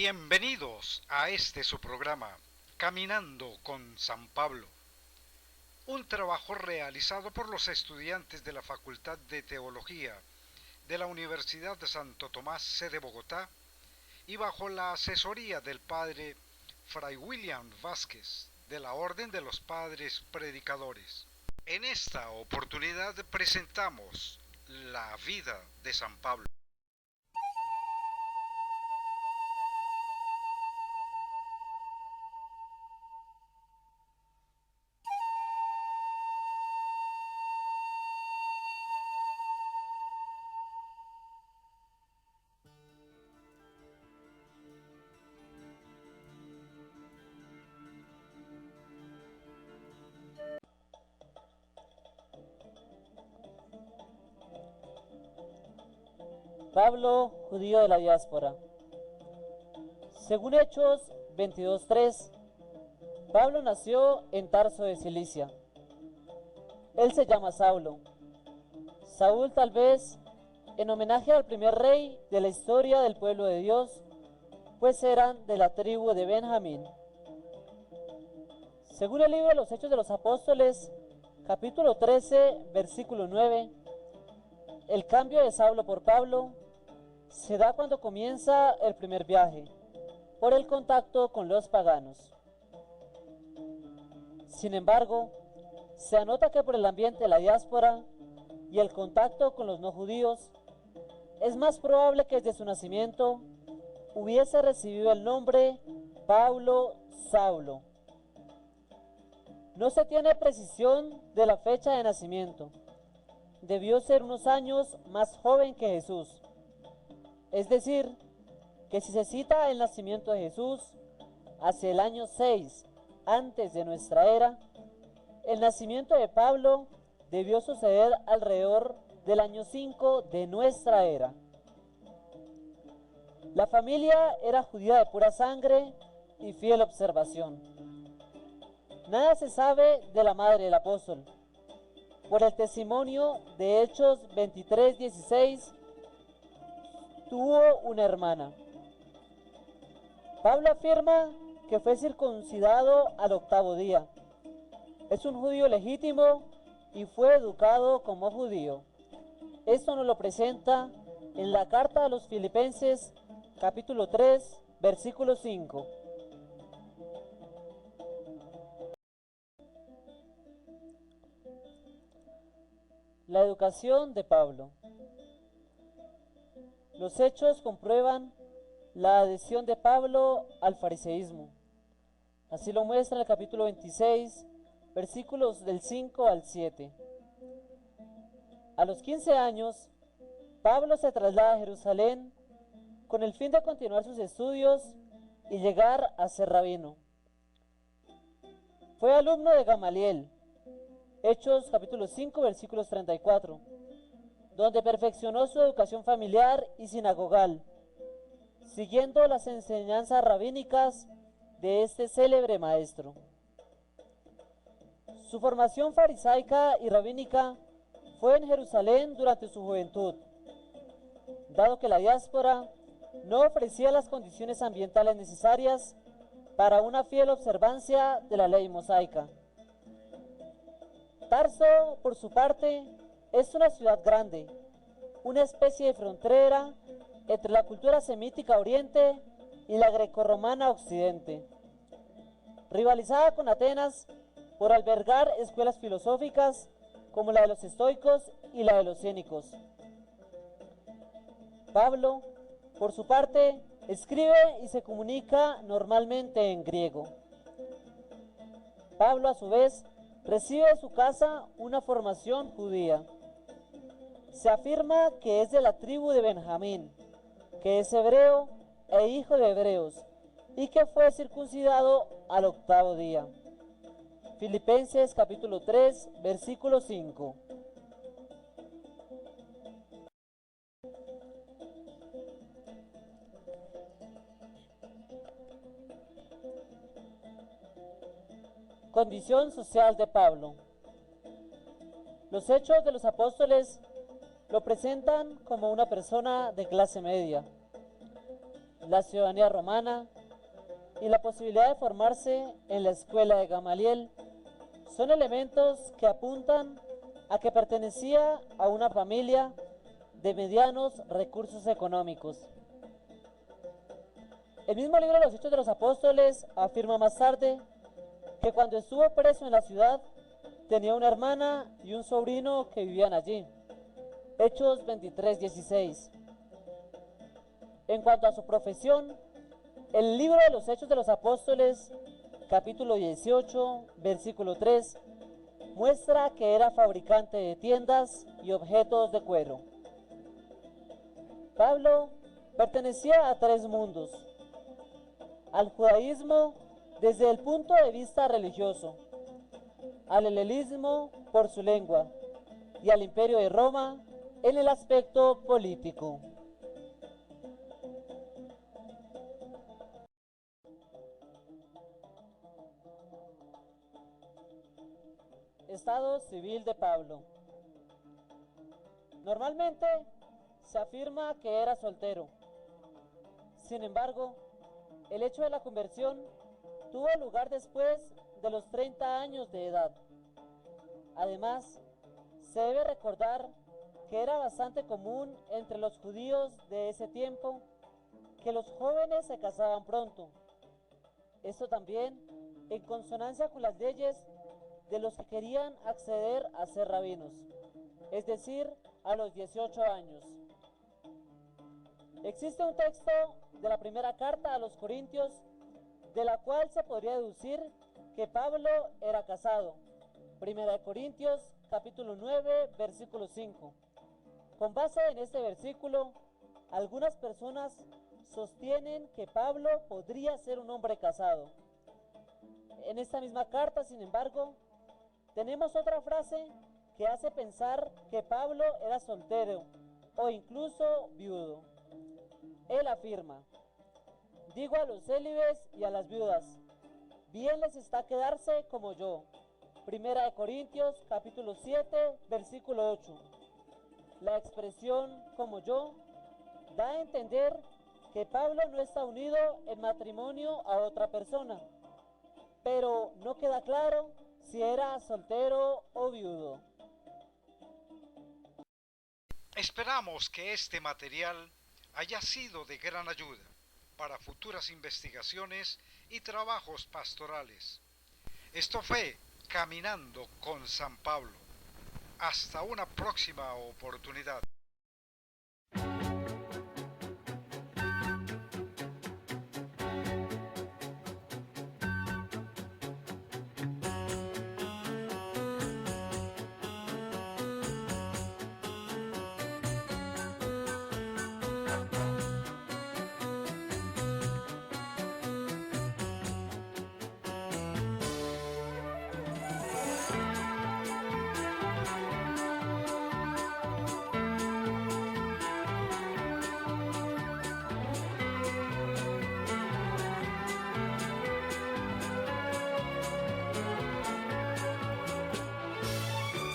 Bienvenidos a este su programa, Caminando con San Pablo, un trabajo realizado por los estudiantes de la Facultad de Teología de la Universidad de Santo Tomás, sede Bogotá, y bajo la asesoría del padre Fray William Vázquez, de la Orden de los Padres Predicadores. En esta oportunidad presentamos la vida de San Pablo. Pablo, judío de la diáspora. Según Hechos 22:3, Pablo nació en Tarso de Cilicia. Él se llama Saulo. Saúl, tal vez en homenaje al primer rey de la historia del pueblo de Dios, pues eran de la tribu de Benjamín. Según el libro de los Hechos de los Apóstoles, capítulo 13, versículo 9, el cambio de Saulo por Pablo se da cuando comienza el primer viaje, por el contacto con los paganos. Sin embargo, se anota que por el ambiente de la diáspora y el contacto con los no judíos, es más probable que desde su nacimiento hubiese recibido el nombre Pablo Saulo. No se tiene precisión de la fecha de nacimiento. Debió ser unos años más joven que Jesús. Es decir, que si se cita el nacimiento de Jesús hacia el año 6 antes de nuestra era, el nacimiento de Pablo debió suceder alrededor del año 5 de nuestra era. La familia era judía de pura sangre y fiel observación. Nada se sabe de la madre del apóstol. Por el testimonio de Hechos 23:16, tuvo una hermana. Pablo afirma que fue circuncidado al 8º día. Es un judío legítimo y fue educado como judío. Esto nos lo presenta en la carta a los Filipenses, capítulo 3, versículo 5. La educación de Pablo. Los hechos comprueban la adhesión de Pablo al fariseísmo. Así lo muestra el capítulo 26, versículos del 5 al 7. A los 15 años, Pablo se traslada a Jerusalén con el fin de continuar sus estudios y llegar a ser rabino. Fue alumno de Gamaliel, Hechos capítulo 5, versículos 34, donde perfeccionó su educación familiar y sinagogal, siguiendo las enseñanzas rabínicas de este célebre maestro. Su formación farisaica y rabínica fue en Jerusalén durante su juventud, dado que la diáspora no ofrecía las condiciones ambientales necesarias para una fiel observancia de la ley mosaica. Tarso, por su parte, es una ciudad grande, una especie de frontera entre la cultura semítica oriente y la grecorromana occidente, rivalizada con Atenas por albergar escuelas filosóficas como la de los estoicos y la de los cénicos. Pablo, por su parte, escribe y se comunica normalmente en griego. Pablo, a su vez, recibe de su casa una formación judía. Se afirma que es de la tribu de Benjamín, que es hebreo e hijo de hebreos, y que fue circuncidado al 8º día. Filipenses capítulo 3, versículo 5. Condición social de Pablo. Los Hechos de los Apóstoles lo presentan como una persona de clase media. la ciudadanía romana y la posibilidad de formarse en la escuela de Gamaliel son elementos que apuntan a que pertenecía a una familia de medianos recursos económicos. El mismo libro de los Hechos de los Apóstoles afirma más tarde que cuando estuvo preso en la ciudad tenía una hermana y un sobrino que vivían allí. Hechos 23:16. En cuanto a su profesión, el libro de los Hechos de los Apóstoles, capítulo 18, versículo 3, muestra que era fabricante de tiendas y objetos de cuero. Pablo pertenecía a tres mundos: al judaísmo desde el punto de vista religioso, al helenismo por su lengua y al imperio de Roma en el aspecto político. Estado civil de Pablo. Normalmente se afirma que era soltero. Sin embargo, el hecho de la conversión tuvo lugar después de los 30 años de edad. Además, se debe recordar que era bastante común entre los judíos de ese tiempo que los jóvenes se casaban pronto. Esto también en consonancia con las leyes de los que querían acceder a ser rabinos, es decir, a los 18 años. Existe un texto de la primera carta a los Corintios, de la cual se podría deducir que Pablo era casado. Primera de Corintios, capítulo 9, versículo 5. Con base en este versículo, algunas personas sostienen que Pablo podría ser un hombre casado. En esta misma carta, sin embargo, tenemos otra frase que hace pensar que Pablo era soltero o incluso viudo. Él afirma: digo a los célibes y a las viudas, bien les está quedarse como yo. Primera de Corintios, capítulo 7, versículo 8. La expresión como yo da a entender que Pablo no está unido en matrimonio a otra persona, pero no queda claro si era soltero o viudo. Esperamos que este material haya sido de gran ayuda para futuras investigaciones y trabajos pastorales. Esto fue Caminando con San Pablo. Hasta una próxima oportunidad.